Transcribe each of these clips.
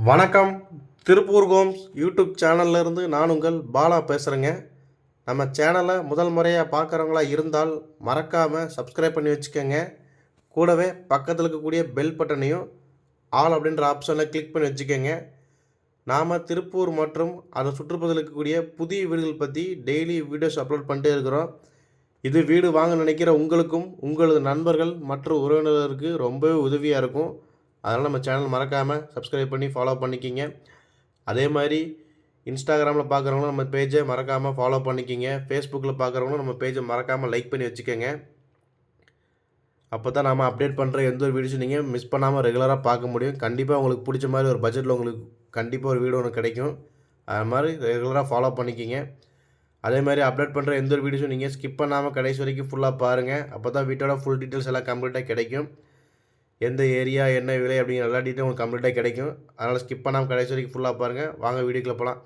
வணக்கம். Tiruppur Holmes YouTube சேனல்லேருந்து நான் உங்கள் பாலா பேசுகிறேங்க. நம்ம சேனலை முதல் முறையாக பார்க்குறவங்களா இருந்தால் மறக்காமல் சப்ஸ்கிரைப் பண்ணி வச்சுக்கோங்க. கூடவே பக்கத்தில் இருக்கக்கூடிய பெல் பட்டனையும் ஆல் அப்படின்ற ஆப்ஷனில் கிளிக் பண்ணி வச்சுக்கோங்க. நாம் திருப்பூர் மற்றும் அதை சுற்றுப்பகுதியில் இருக்கக்கூடிய புதிய வீடுகள் பற்றி டெய்லி வீடியோஸ் அப்லோட் பண்ணிட்டே இருக்கிறோம். இது வீடு வாங்க நினைக்கிற உங்களுக்கும் உங்களது நண்பர்கள் மற்றும் உறவினர்களுக்கு ரொம்பவே உதவியாக இருக்கும். அதனால் நம்ம சேனல் மறக்காமல் சப்ஸ்கிரைப் பண்ணி ஃபாலோ பண்ணிக்கிங்க. அதே மாதிரி இன்ஸ்டாகிராமில் பார்க்குறவங்களும் நம்ம பேஜை மறக்காமல் ஃபாலோ பண்ணிக்கிங்க. ஃபேஸ்புக்கில் பார்க்குறவங்களும் நம்ம பேஜை மறக்காமல் லைக் பண்ணி வச்சுக்கோங்க. அப்போ தான் நாம் அப்டேட் பண்ணுற எந்த ஒரு வீடியோஸும் நீங்கள் மிஸ் பண்ணாமல் ரெகுலராக பார்க்க முடியும். கண்டிப்பாக உங்களுக்கு பிடிச்ச மாதிரி ஒரு பட்ஜெட்டில் உங்களுக்கு கண்டிப்பாக ஒரு வீடியோ ஒன்று கிடைக்கும். அது மாதிரி ரெகுலராக ஃபாலோ பண்ணிக்கிங்க. அதே மாதிரி அப்டேட் பண்ணுற எந்த ஒரு வீடியோஸும் நீங்கள் ஸ்கிப் பண்ணாமல் கடைசி வரைக்கும் ஃபுல்லாக பாருங்கள். அப்போ தான் வீட்டோட ஃபுல் டீட்டெயில்ஸ் எல்லாம் கம்ப்ளீட்டாக கிடைக்கும். எந்த ஏரியா என்ன விலை அப்படிங்கிற எல்லா டீட்டெயிலும் உங்களுக்கு கம்ப்ளீட்டாக கிடைக்கும். அதனால் ஸ்கிப் பண்ணாமல் கடைசி வரைக்கும் ஃபுல்லாக பாருங்கள். வாங்க வீடியோக்குள்ளே போகலாம்.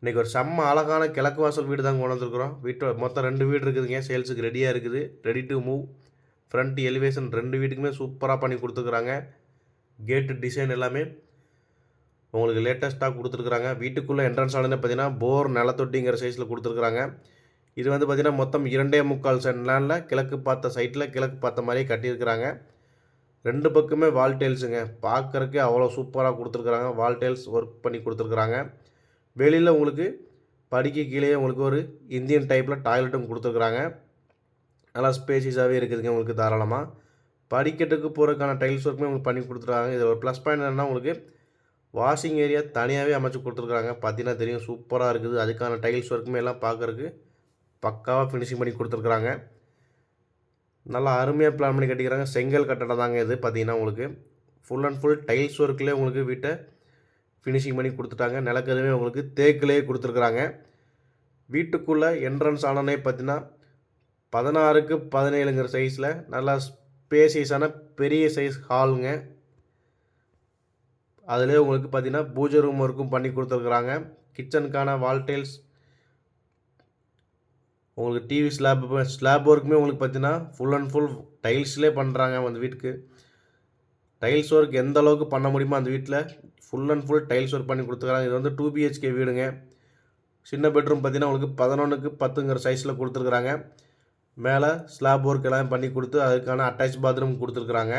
இன்றைக்கி ஒரு செம்ம அழகான கிழக்கு வாசல் வீடு தான் கொண்டு வந்துருக்குறோம். வீட்டோட மொத்தம் 2 வீடு இருக்குதுங்க. சேல்ஸுக்கு ரெடியாக இருக்குது. Ready to move. Front elevation 2 வீட்டுக்குமே சூப்பராக பண்ணி கொடுத்துருக்குறாங்க. கேட்டு டிசைன் எல்லாமே உங்களுக்கு லேட்டஸ்ட்டாக கொடுத்துருக்குறாங்க. வீட்டுக்குள்ளே என்ட்ரன்ஸ் ஆனது பார்த்தீங்கன்னா போர் நிலத்தொட்டிங்கிற சைஸில் கொடுத்துருக்குறாங்க. இது வந்து பார்த்திங்கன்னா மொத்தம் 2.25 சென்ட் லேண்டில் கிழக்கு பார்த்த சைட்டில் கிழக்கு பார்த்த மாதிரியே கட்டியிருக்கிறாங்க. 2 பக்கமே வால் டைல்ஸுங்க. பார்க்குறக்கு அவ்வளோ சூப்பராக கொடுத்துருக்குறாங்க. வால் டைல்ஸ் ஒர்க் பண்ணி கொடுத்துருக்குறாங்க. வெளியில் உங்களுக்கு படிக்க கீழே உங்களுக்கு ஒரு இந்தியன் டைப்பில் டாய்லெட்டும் கொடுத்துருக்குறாங்க. நல்லா ஸ்பேசியஸாகவே இருக்குதுங்க உங்களுக்கு தாராளமாக. படிக்கட்டுக்கு போகிறதுக்கான டைல்ஸ் ஒர்க்குமே உங்களுக்கு பண்ணி கொடுத்துருக்காங்க. இதில் ஒரு ப்ளஸ் பாயிண்ட் என்னென்னா உங்களுக்கு வாஷிங் ஏரியா தனியாகவே அமைச்சு கொடுத்துருக்குறாங்க. பார்த்தீங்கன்னா தெரியும் சூப்பராக இருக்குது. அதுக்கான டைல்ஸ் ஒர்க்குமே எல்லாம் பார்க்குறக்கு பக்காவாக ஃபினிஷிங் பண்ணி கொடுத்துருக்குறாங்க. நல்லா அருமையாக பிளான் பண்ணி கட்டிக்கிறாங்க. செங்கல் கட்டடம் தாங்க இது. பார்த்தீங்கன்னா உங்களுக்கு ஃபுல் அண்ட் ஃபுல் டைல்ஸ் ஒர்க்லேயே உங்களுக்கு வீட்டை ஃபினிஷிங் பண்ணி கொடுத்துட்டாங்க. நிலக்கதுமே உங்களுக்கு தேக்கிலே கொடுத்துருக்குறாங்க. வீட்டுக்குள்ளே என்ட்ரன்ஸ் ஆனோடனே பார்த்தீங்கன்னா 16க்கு 17ங்கிற சைஸில் நல்லா ஸ்பேசியஸான பெரிய சைஸ் ஹாலுங்க. அதிலே உங்களுக்கு பார்த்தீங்கன்னா பூஜை ரூம் ஒர்க்கும் பண்ணி கொடுத்துருக்குறாங்க. கிச்சனுக்கான வால் டைல்ஸ் உங்களுக்கு டிவி ஸ்லாப் ஒர்க்குமே உங்களுக்கு பார்த்தீங்கன்னா ஃபுல் அண்ட் ஃபுல் டைல்ஸ்லேயே பண்ணுறாங்க. அந்த வீட்டுக்கு டைல்ஸ் ஒர்க் எந்த அளவுக்கு பண்ண முடியுமோ அந்த வீட்டில் full and full tiles work பண்ணி கொடுத்துருக்காங்க. இது வந்து 2 BHK வீடுங்க. சின்ன பெட்ரூம் பார்த்தீங்கன்னா உங்களுக்கு 11க்கு 10ங்கிற சைஸில் கொடுத்துருக்குறாங்க. மேலே ஸ்லாப் ஒர்க் எல்லாம் பண்ணி கொடுத்து அதுக்கான அட்டாச் பாத்ரூம் கொடுத்துருக்குறாங்க.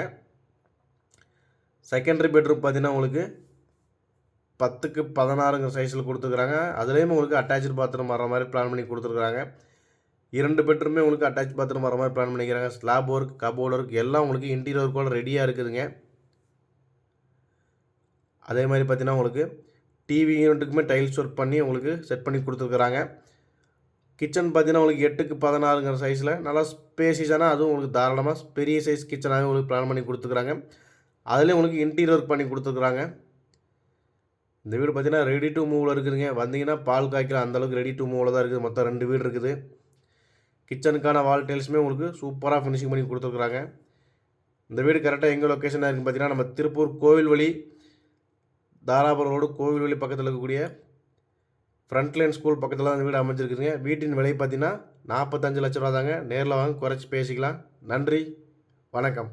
செகண்டரி பெட்ரூம் பார்த்தீங்கன்னா உங்களுக்கு 10க்கு 16ங்கிற சைஸில் கொடுத்துருக்குறாங்க. அதுலேயுமே உங்களுக்கு அட்டாச்சு பாத்ரூம் வர மாதிரி பிளான் பண்ணி கொடுத்துருக்குறாங்க. 2 பெட்ரூமே உங்களுக்கு அட்டாச் பாத்ரூம் வர மாதிரி பிளான் பண்ணிக்கிறாங்க. ஸ்லாப் ஒர்க் கபோர்ட் ஒர்க் எல்லாம் உங்களுக்கு இன்டீரியர் ஒர்க்கோட ரெடியாக இருக்குதுங்க. அதே மாதிரி பார்த்தீங்கன்னா உங்களுக்கு டிவி யூனிட்டுக்குமே டைல்ஸ் ஒர்க் பண்ணி உங்களுக்கு செட் பண்ணி கொடுத்துருக்குறாங்க. கிச்சன் பார்த்தீங்கன்னா உங்களுக்கு 8க்கு 16ங்கிற சைஸில் நல்லா ஸ்பேசியஸான அதுவும் உங்களுக்கு தாராளமாக பெரிய சைஸ் கிச்சனாகவே உங்களுக்கு பிளான் பண்ணி கொடுத்துருக்குறாங்க. அதுலேயும் உங்களுக்கு இன்டீரியர் ஒர்க் பண்ணி கொடுத்துருக்குறாங்க. இந்த வீடு பார்த்தீங்கன்னா ரெடி டு மூவில் இருக்குதுங்க. வந்தீங்கன்னா பால் காய்க்கிற அந்தளவுக்கு ரெடி டு மூவில் தான் இருக்குது. மொத்தம் 2 வீடு இருக்குது. கிச்சனுக்கான வால் டைல்ஸுமே உங்களுக்கு சூப்பராக ஃபினிஷிங் பண்ணி கொடுத்துருக்குறாங்க. இந்த வீடு கரெக்டாக எங்கே லொக்கேஷனாக இருக்குன்னு பார்த்தீங்கன்னா நம்ம திருப்பூர் கோவில்வழி தாராபுரம் ரோடு கோவில்வழி பக்கத்தில் இருக்கக்கூடிய ஃப்ரண்ட்லைன் ஸ்கூல் பக்கத்தில் தான் இந்த வீடு அமைச்சிருக்குதுங்க. வீட்டின் விலை பார்த்தீங்கன்னா 45 லட்ச ரூபா தாங்க. நேரில் வாங்க குறைச்சி பேசிக்கலாம். நன்றி, வணக்கம்.